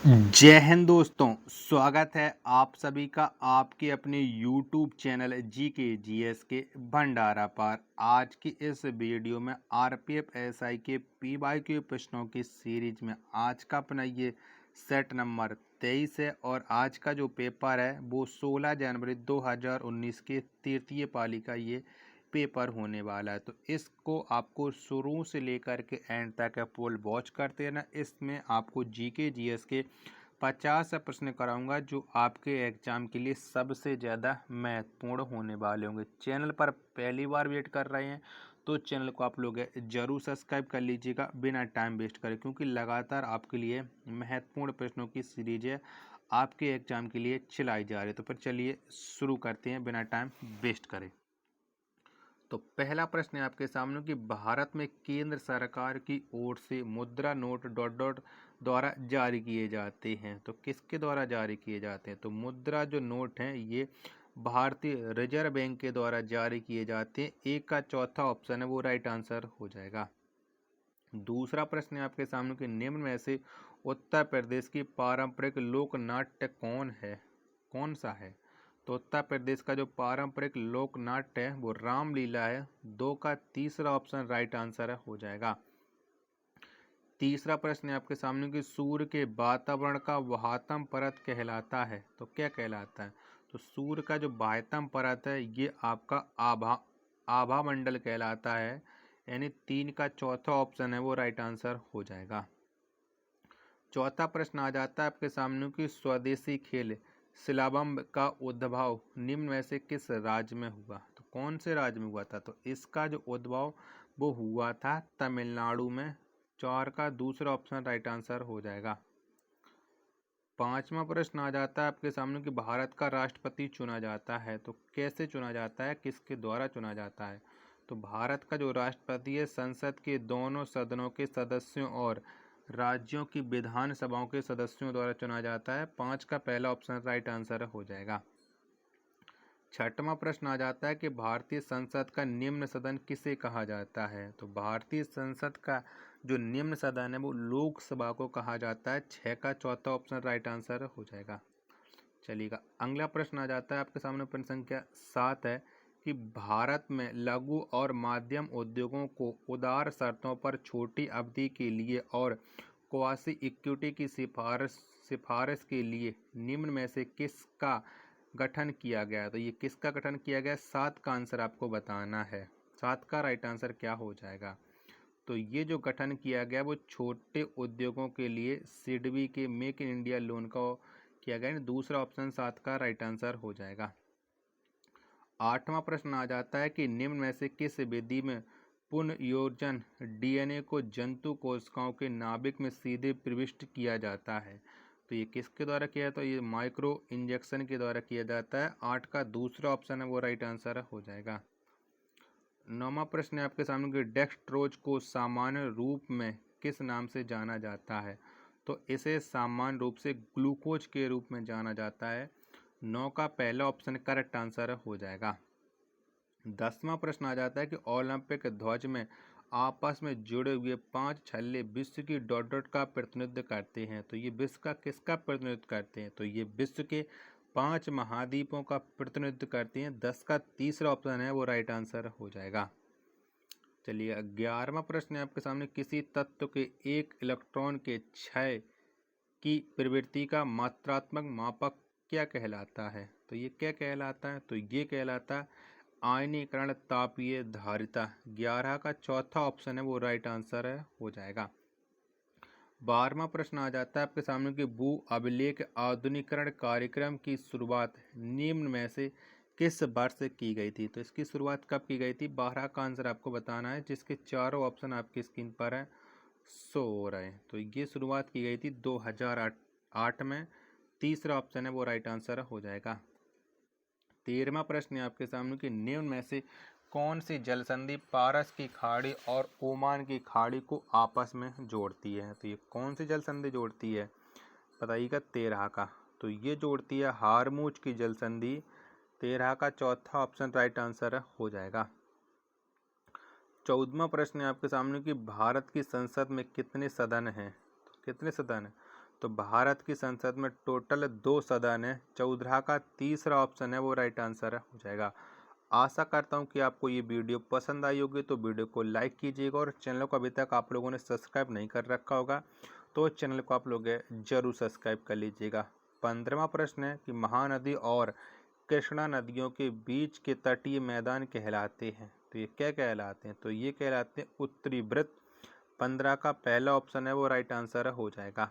जय हिंद दोस्तों, स्वागत है आप सभी का आपके अपने YouTube चैनल जीके जीएस के भंडारा पर। आज की इस वीडियो में आरपीएफ एसआई के पीवाईक्यू प्रश्नों की सीरीज में आज का अपना ये सेट नंबर 23 है और आज का जो पेपर है वो 16 जनवरी 2019 के तृतीय पाली का ये पेपर होने वाला है। तो इसको आपको शुरू से लेकर के एंड तक फुल वॉच करते रहना। इसमें आपको जीके जीएस के 50 प्रश्न कराऊंगा जो आपके एग्जाम के लिए सबसे ज़्यादा महत्वपूर्ण होने वाले होंगे। चैनल पर पहली बार विजिट कर रहे हैं तो चैनल को आप लोग जरूर सब्सक्राइब कर लीजिएगा बिना टाइम वेस्ट करे, क्योंकि लगातार आपके लिए महत्वपूर्ण प्रश्नों की सीरीज है आपके एग्जाम के लिए चलाई जा रही है। तो फिर चलिए शुरू करते हैं बिना टाइम वेस्ट करे। तो पहला प्रश्न है आपके सामने कि भारत में केंद्र सरकार की ओर से मुद्रा नोट डॉट डॉट द्वारा जारी किए जाते हैं। तो किसके द्वारा जारी किए जाते हैं? तो मुद्रा जो नोट हैं ये भारतीय रिजर्व बैंक के द्वारा जारी किए जाते हैं। एक का चौथा ऑप्शन है वो राइट आंसर हो जाएगा। दूसरा प्रश्न है आपके सामने कि निम्न में से उत्तर प्रदेश की पारंपरिक लोक नाट्य कौन सा है? तो उत्तर प्रदेश का जो पारंपरिक लोक नाट्य है वो रामलीला है। 2 का तीसरा ऑप्शन राइट आंसर हो जाएगा। तीसरा प्रश्न है आपके सामने कि सूर्य के वातावरण का बाह्यतम परत कहलाता है। तो क्या कहलाता है? तो सूर्य का जो बाह्यतम परत है ये आपका आभा मंडल कहलाता है। यानी 3 का चौथा ऑप्शन है वो राइट आंसर हो जाएगा। चौथा प्रश्न आ जाता है आपके सामने कि स्वदेशी खेल सिलाबम का उद्भव निम्न में से किस राज्य में हुआ? तो कौन से राज्य में हुआ था? तो इसका जो उद्भव वो हुआ था तमिलनाडु में। 4 का दूसरा ऑप्शन राइट आंसर हो जाएगा। पांचवा प्रश्न आ जाता है आपके सामने कि भारत का राष्ट्रपति चुना जाता है। तो कैसे चुना जाता है, किसके द्वारा चुना जाता है? तो भारत का जो राष्ट्रपति है संसद के दोनों सदनों के सदस्यों और राज्यों की विधानसभाओं के सदस्यों द्वारा चुना जाता है। 5 का पहला ऑप्शन राइट आंसर हो जाएगा। छठवां प्रश्न आ जाता है कि भारतीय संसद का निम्न सदन किसे कहा जाता है? तो भारतीय संसद का जो निम्न सदन है वो लोकसभा को कहा जाता है। 6 का चौथा ऑप्शन राइट आंसर हो जाएगा। चलिएगा, अगला प्रश्न आ जाता है आपके सामने प्रश्न संख्या 7 है कि भारत में लघु और माध्यम उद्योगों को उदार शर्तों पर छोटी अवधि के लिए और क्वासी इक्विटी की सिफारिश के लिए निम्न में से किसका गठन किया गया? तो ये किसका गठन किया गया? 7 का आंसर आपको बताना है। 7 का राइट आंसर क्या हो जाएगा? तो ये जो गठन किया गया वो छोटे उद्योगों के लिए सिडबी के मेक इन इंडिया लोन का किया गया। दूसरा ऑप्शन 7 का राइट आंसर हो जाएगा। आठवां प्रश्न आ जाता है कि निम्न में से किस विधि में पुनर्योजन डीएनए को जंतु कोशिकाओं के नाभिक में सीधे प्रविष्ट किया जाता है? तो ये किसके द्वारा किया? तो ये माइक्रो इंजेक्शन के द्वारा किया जाता है। 8 का दूसरा ऑप्शन है वो राइट आंसर हो जाएगा। नौवां प्रश्न है आपके सामने कि डेक्सट्रोज को सामान्य रूप में किस नाम से जाना जाता है? तो इसे सामान्य रूप से ग्लूकोज के रूप में जाना जाता है। 9 का पहला ऑप्शन करेक्ट आंसर हो जाएगा। 10वां प्रश्न आ जाता है कि ओलंपिक ध्वज में आपस में जुड़े हुए 5 छल्ले विश्व की डॉट डॉट का प्रतिनिधित्व करते हैं। तो ये विश्व का किसका प्रतिनिधित्व करते हैं? तो ये विश्व के 5 महाद्वीपों का प्रतिनिधित्व करते हैं। 10 का तीसरा ऑप्शन है वो राइट आंसर हो जाएगा। चलिए, 11वां प्रश्न है आपके सामने किसी तत्व के एक इलेक्ट्रॉन के क्षय की प्रवृत्ति का मात्रात्मक मापक क्या कहलाता है? तो ये क्या कहलाता है? तो ये कहलाता है आयनीकरण तापीय धारिता। 11 का चौथा ऑप्शन है वो राइट आंसर है हो जाएगा। 12वां प्रश्न आ जाता है आपके सामने कि भू अभिलेख आधुनिकीकरण कार्यक्रम की शुरुआत निम्न में से किस वर्ष की गई थी? तो इसकी शुरुआत कब की गई थी? 12 का आंसर आपको बताना है, जिसके चारों ऑप्शन आपकी स्क्रीन पर है शो हो रहे हैं। तो ये शुरुआत की गई थी 2008 में। तीसरा ऑप्शन है वो राइट आंसर हो जाएगा। 13वां प्रश्न है आपके सामने कि निम्न में से कौन सी जल संधि पारस की खाड़ी और ओमान की खाड़ी को आपस में जोड़ती है? तो ये कौन सी जल संधि जोड़ती है बताइएगा? 13 का। तो ये जोड़ती है हारमूज की जल संधि। 13 का चौथा ऑप्शन राइट आंसर हो जाएगा। 14वां प्रश्न है आपके सामने कि भारत की संसद में कितने सदन हैं? तो कितने सदन हैं? तो भारत की संसद में टोटल 2 सदन है, 14 का तीसरा ऑप्शन है वो राइट आंसर हो जाएगा। आशा करता हूँ कि आपको ये वीडियो पसंद आई होगी, तो वीडियो को लाइक कीजिएगा और चैनल को अभी तक आप लोगों ने सब्सक्राइब नहीं कर रखा होगा तो चैनल को आप लोग जरूर सब्सक्राइब कर लीजिएगा। 15वां प्रश्न है कि महानदी और कृष्णा नदियों के बीच के तटीय मैदान कहलाते हैं, तो ये क्या कहलाते हैं? तो ये कहलाते हैं उत्तरी वृत्त। 15 का पहला ऑप्शन है वो राइट आंसर हो जाएगा।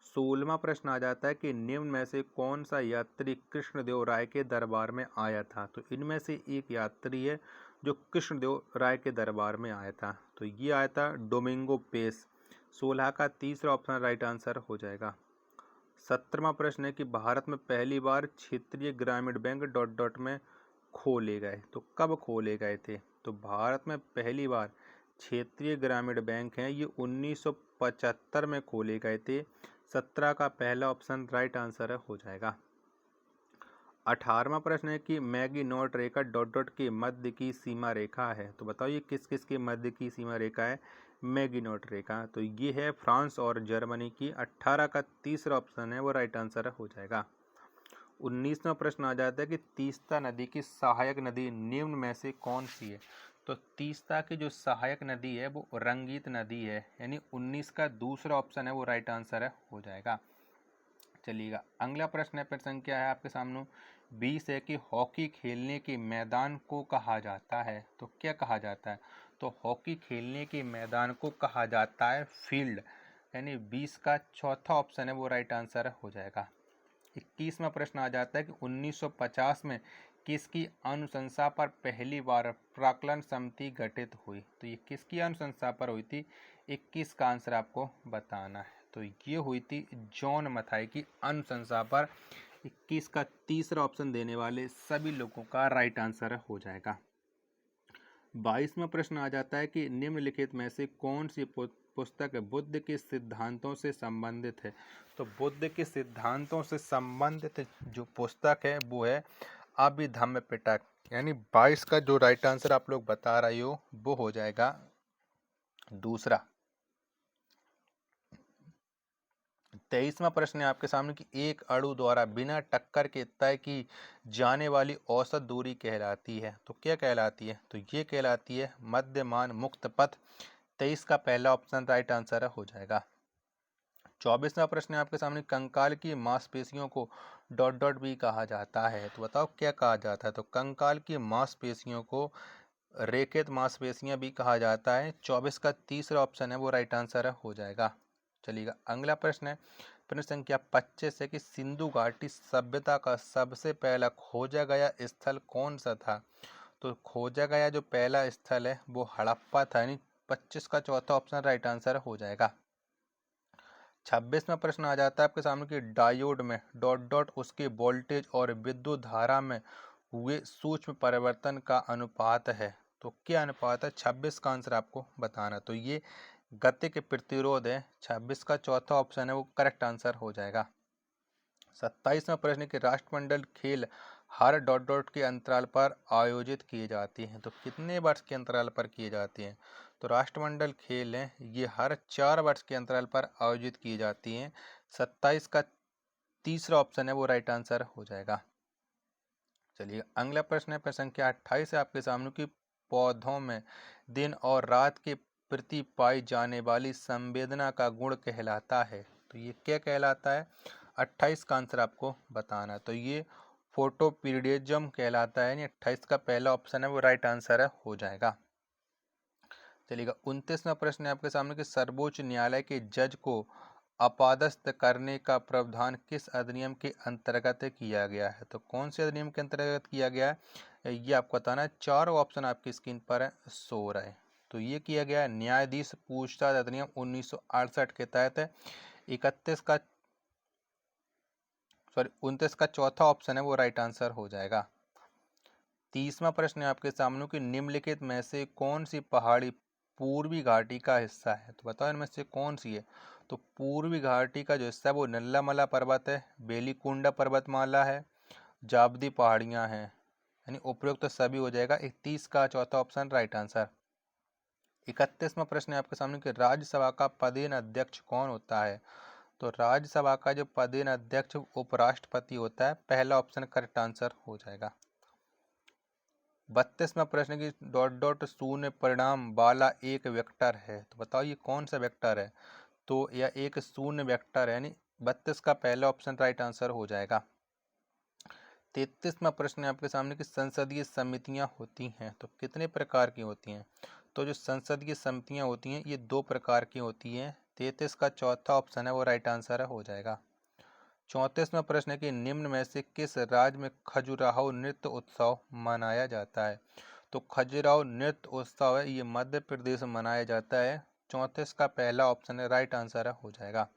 16वां प्रश्न आ जाता है कि निम्न में से कौन सा यात्री कृष्णदेव राय के दरबार में आया था? तो इनमें से एक यात्री है जो कृष्णदेव राय के दरबार में आया था, तो ये आया था डोमिंगो पेस। 16 का तीसरा ऑप्शन राइट आंसर हो जाएगा। 17वां प्रश्न है कि भारत में पहली बार क्षेत्रीय ग्रामीण बैंक डॉट डॉट में खोले गए, तो कब खोले गए थे? तो भारत में पहली बार क्षेत्रीय ग्रामीण बैंक हैं ये 1975 में खोले गए थे। 17 का पहला ऑप्शन राइट आंसर हो जाएगा। 18वां प्रश्न है कि मैगी नोट रेखा डॉट डॉट के मध्य की सीमा रेखा है, तो बताओ ये किस किस के मध्य की सीमा रेखा है मैगी नोट रेखा? तो ये है फ्रांस और जर्मनी की। 18 का तीसरा ऑप्शन है वो राइट आंसर हो जाएगा। 19वां प्रश्न आ जाता है कि तीस्ता नदी की सहायक नदी निम्न में से कौन सी है? तो तीस्ता की जो सहायक नदी है वो रंगीत नदी है, यानी 19 का दूसरा ऑप्शन है वो राइट आंसर हो जाएगा। चलिएगा अगला प्रश्न है, प्रश्न क्या है आपके सामने? 20 है कि हॉकी खेलने के मैदान को कहा जाता है, तो क्या कहा जाता है? तो हॉकी खेलने के मैदान को कहा जाता है फील्ड, यानी 20 का चौथा ऑप्शन है वो राइट आंसर हो जाएगा। 21वां प्रश्न आ जाता है कि 1950 में किसकी अनुशंसा पर पहली बार प्राक्कलन समिति गठित हुई? तो ये किसकी अनुशंसा पर हुई थी? 21 का आंसर आपको बताना है। तो ये हुई थी जॉन मथाई की अनुशंसा पर। 21 का तीसरा ऑप्शन देने वाले सभी लोगों का राइट आंसर हो जाएगा। 22वां प्रश्न आ जाता है कि निम्नलिखित में से कौन सी पुस्तक बुद्ध के सिद्धांतों से संबंधित है? तो बुद्ध के सिद्धांतों से संबंधित जो पुस्तक है वो है अभिधम्म पिटक, यानी 22 का जो राइट आंसर आप लोग बता रहे हो वो हो जाएगा दूसरा। 23वां प्रश्न है आपके सामने कि एक अणु द्वारा बिना टक्कर के तय की जाने वाली औसत दूरी कहलाती है, तो क्या कहलाती है? तो ये कहलाती है मध्यमान मुक्त पथ। 23 का पहला ऑप्शन राइट आंसर हो जाएगा। 24वां प्रश्न है आपके सामने कंकाल की मांसपेशियों को डॉट डॉट भी कहा जाता है, तो बताओ क्या कहा जाता है? तो कंकाल की मांसपेशियों को रेखित मांसपेशियां भी कहा जाता है। 24 का तीसरा ऑप्शन है वो राइट आंसर हो जाएगा। चलिएगा अगला प्रश्न है, प्रश्न संख्या 25 है कि सिंधु घाटी सभ्यता का सबसे पहला खोजा गया स्थल कौन सा था? तो खोजा गया जो पहला स्थल है वो हड़प्पा था, यानी 25 का चौथा ऑप्शन राइट आंसर हो जाएगा। 26वां प्रश्न आ जाता है आपके सामने कि डायोड में डॉट डॉट उसके वोल्टेज और विद्युत धारा में हुए सूक्ष्म परिवर्तन का अनुपात है, तो क्या अनुपात है? 26 का आंसर आपको बताना। तो ये गतिक प्रतिरोध है। 26 का चौथा ऑप्शन है वो करेक्ट आंसर हो जाएगा। 27वां प्रश्न कि राष्ट्रमंडल खेल हर डॉट डॉट के अंतराल पर आयोजित किए जाते हैं, तो कितने वर्ष के अंतराल पर किए जाते हैं? तो राष्ट्रमंडल खेल हैं ये हर 4 वर्ष के अंतराल पर आयोजित की जाती हैं। 27 का तीसरा ऑप्शन है वो राइट आंसर हो जाएगा। चलिए अगला प्रश्न है, प्रश्न संख्या 28 है आपके सामने कि पौधों में दिन और रात के प्रति पाई जाने वाली संवेदना का गुण कहलाता है, तो ये क्या कहलाता है? 28 का आंसर आपको बताना है। तो ये फोटोपीरियडिज्म कहलाता है, यानी 28 का पहला ऑप्शन है वो राइट आंसर है हो जाएगा। चलिएगा 29वां प्रश्न है आपके सामने कि सर्वोच्च न्यायालय के जज को अपादस्थ करने का प्रावधान किस अधिनियम के अंतर्गत किया गया है? तो कौन से अधिनियम के अंतर्गत किया गया है ये आपको बताना है। 4 ऑप्शन आपकी स्क्रीन पर शो हो रहा है। तो ये किया गया है न्यायाधीश पूछताछ अधिनियम 1968 के तहत है। 29 का चौथा ऑप्शन है वो राइट आंसर हो जाएगा। 30वां प्रश्न है आपके सामने कि निम्नलिखित में से कौन सी पहाड़ी पूर्वी घाटी का हिस्सा है? तो बताओ इनमें से कौन सी है? तो पूर्वी घाटी का जो हिस्सा है वो नल्लामला पर्वत है, बेलीकुंडा पर्वतमाला है, जाबदी पहाड़ियां हैं, यानी उपयुक्त तो सभी हो जाएगा। 31 का चौथा ऑप्शन राइट आंसर। 31वां प्रश्न है आपके सामने कि राज्यसभा का पदेन अध्यक्ष कौन होता है? तो राज्यसभा का जो पदेन अध्यक्ष उपराष्ट्रपति होता है, पहला ऑप्शन करेक्ट आंसर हो जाएगा। 32वां प्रश्न की डॉट डॉट शून्य परिणाम वाला एक वेक्टर है, तो बताओ ये कौन सा वेक्टर है। तो यह एक शून्य वेक्टर है, यानी 32 का पहला ऑप्शन राइट आंसर हो जाएगा। 33वां प्रश्न है आपके सामने कि संसदीय समितियां होती हैं, तो कितने प्रकार की होती हैं। तो जो संसदीय समितियां होती हैं ये 2 प्रकार की होती हैं। 33 का चौथा ऑप्शन है वो राइट आंसर हो जाएगा। 34वां प्रश्न है कि निम्न में से किस राज्य में खजुराहो नृत्य उत्सव मनाया जाता है। तो खजुराहो नृत्य उत्सव है ये मध्य प्रदेश में मनाया जाता है। 34 का पहला ऑप्शन है राइट आंसर हो जाएगा।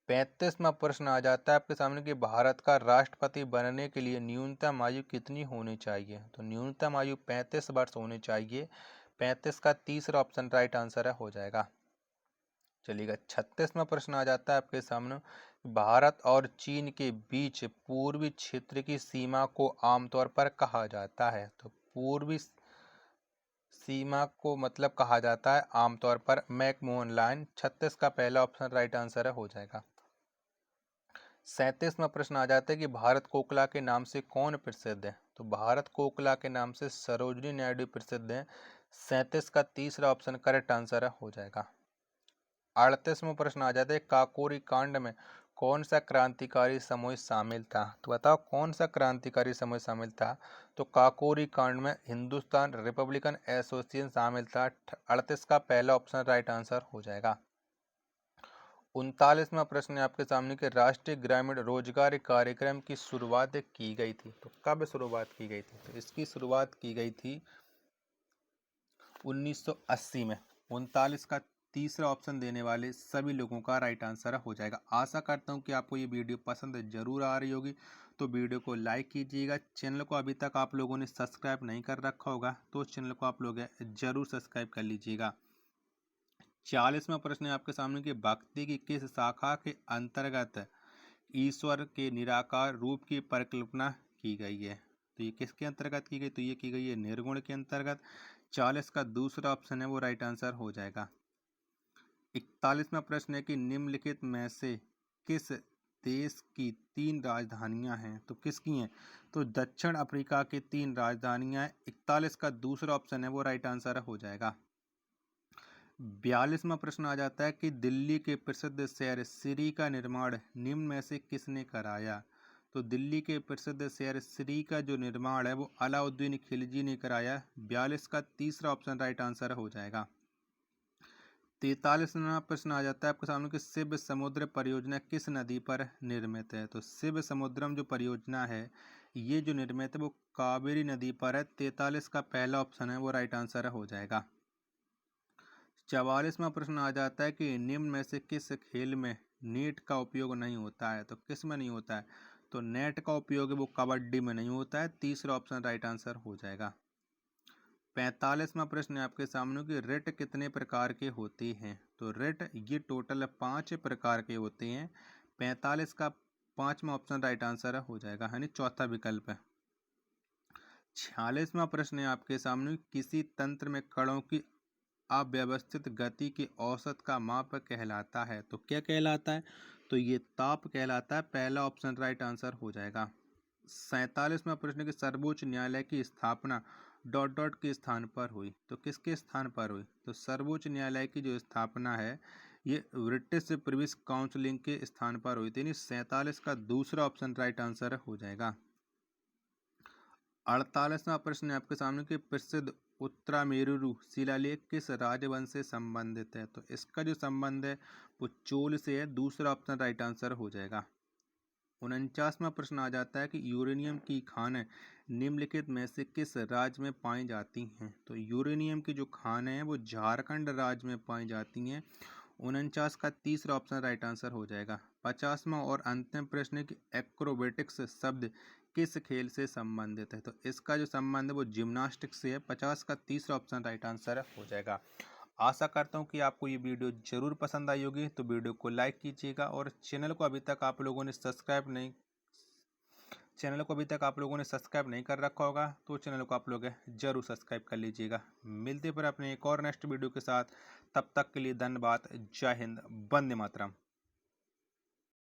35वां प्रश्न आ जाता है आपके सामने कि भारत का राष्ट्रपति बनने के लिए न्यूनतम आयु कितनी होनी चाहिए। तो न्यूनतम आयु 35 वर्ष होनी चाहिए। 35 का तीसरा ऑप्शन राइट आंसर हो जाएगा। चलिएगा 36वां प्रश्न आ जाता है आपके सामने, भारत और चीन के बीच पूर्वी क्षेत्र की सीमा को आमतौर पर कहा जाता है। तो पूर्वी सीमा को मतलब कहा जाता है आमतौर पर मैकमोहन लाइन। 36 का पहला ऑप्शन राइट आंसर हो जाएगा। 37वां प्रश्न आ जाता है कि भारत कोकला के नाम से कौन प्रसिद्ध है। तो भारत कोकला के नाम से सरोजिनी नायडू प्रसिद्ध है। 37 का तीसरा ऑप्शन करेक्ट आंसर हो जाएगा। 38वां प्रश्न आ जाता है काकोरी कांड में कौन सा क्रांतिकारी समूह शामिल था। तो बताओ कौन सा क्रांतिकारी समूह शामिल था। तो काकोरी कांड में हिंदुस्तान रिपब्लिकन एसोसिएशन शामिल था। 38 का पहला ऑप्शन राइट आंसर हो जाएगा। 39वां प्रश्न है आपके सामने कि राष्ट्रीय ग्रामीण रोजगार कार्यक्रम की शुरुआत की गई थी। तो कब शुरुआत की गई थी। तो इसकी शुरुआत की गई थी 1980 में। 39 का तीसरा ऑप्शन देने वाले सभी लोगों का राइट आंसर हो जाएगा। आशा करता हूं कि आपको ये वीडियो पसंद जरूर आ रही होगी, तो वीडियो को लाइक कीजिएगा। चैनल को अभी तक आप लोगों ने सब्सक्राइब नहीं कर रखा होगा तो चैनल को आप लोग जरूर सब्सक्राइब कर लीजिएगा। 40वां प्रश्न है आपके सामने कि भक्ति की किस शाखा के अंतर्गत ईश्वर के निराकार रूप की परिकल्पना की गई है। तो ये किसके अंतर्गत की गई। तो ये की गई है निर्गुण के अंतर्गत। 40 का दूसरा ऑप्शन है वो राइट आंसर हो जाएगा। 41वां प्रश्न है कि निम्नलिखित में से किस देश की 3 राजधानियां हैं। तो किसकी हैं। तो दक्षिण अफ्रीका की 3 राजधानियां हैं। 41 का दूसरा ऑप्शन है वो राइट आंसर हो जाएगा। 42वां प्रश्न आ जाता है कि दिल्ली के प्रसिद्ध शहर श्री का निर्माण निम्न में से किसने कराया। तो दिल्ली के प्रसिद्ध शहर श्री का जो निर्माण है वो अलाउद्दीन खिलजी ने कराया। 42 का तीसरा ऑप्शन राइट आंसर हो जाएगा। 43वां प्रश्न आ जाता है आपके सामने कि शिव समुद्र परियोजना किस नदी पर निर्मित है। तो शिव समुद्रम जो परियोजना है ये जो निर्मित है वो कावेरी नदी पर है। 43 का पहला ऑप्शन है वो राइट आंसर हो जाएगा। 44वां प्रश्न आ जाता है कि निम्न में से किस खेल में नेट का उपयोग नहीं होता है। तो किस में नहीं होता है। तो नेट का उपयोग है वो कबड्डी में नहीं होता है। तीसरा ऑप्शन राइट आंसर हो जाएगा। 45वां प्रश्न है आपके सामने कि रिट कितने प्रकार के होते हैं। तो रिट ये टोटल 5 प्रकार के होते हैं। 45 का 5वां ऑप्शन राइट आंसर हो जाएगा, यानी चौथा विकल्प है। 46वां प्रश्न है आपके सामने किसी तंत्र में कणों की अव्यवस्थित गति के औसत का माप कहलाता है। तो क्या कहलाता है। तो ये ताप कहलाता है। पहला ऑप्शन राइट आंसर हो जाएगा। 47वां प्रश्न कि सर्वोच्च न्यायालय की स्थापना डॉट डॉट के स्थान पर हुई। तो किसके स्थान पर हुई। तो सर्वोच्च न्यायालय की जो स्थापना है ये ब्रिटिश प्रिविस काउंसिल के स्थान पर हुई थी। 47 का दूसरा ऑप्शन राइट आंसर हो जाएगा। 48वां प्रश्न है आपके सामने कि प्रसिद्ध उत्तरामेरुरु शिलालेख किस राजवंश से संबंधित है। तो इसका जो संबंध है वो चोल से है। दूसरा ऑप्शन राइट आंसर हो जाएगा। 49वां प्रश्न आ जाता है कि यूरेनियम की खानें निम्नलिखित में से किस राज्य में पाई जाती हैं। तो यूरेनियम की जो खानें हैं वो झारखंड राज्य में पाई जाती हैं। 49 का तीसरा ऑप्शन राइट आंसर हो जाएगा। 50वां और अंतिम प्रश्न है कि एक्रोबेटिक्स शब्द किस खेल से संबंधित है। तो इसका जो संबंध है वो जिम्नास्टिक्स से है। 50 का तीसरा ऑप्शन राइट आंसर हो जाएगा। आशा करता हूँ कि आपको ये वीडियो जरूर पसंद आई होगी, तो वीडियो को लाइक कीजिएगा और चैनल को अभी तक आप लोगों ने सब्सक्राइब नहीं कर रखा होगा तो चैनल को आप लोग जरूर सब्सक्राइब कर लीजिएगा। मिलते फिर अपने एक और नेक्स्ट वीडियो के साथ, तब तक के लिए धन्यवाद। जय हिंद, वंदे मातरम।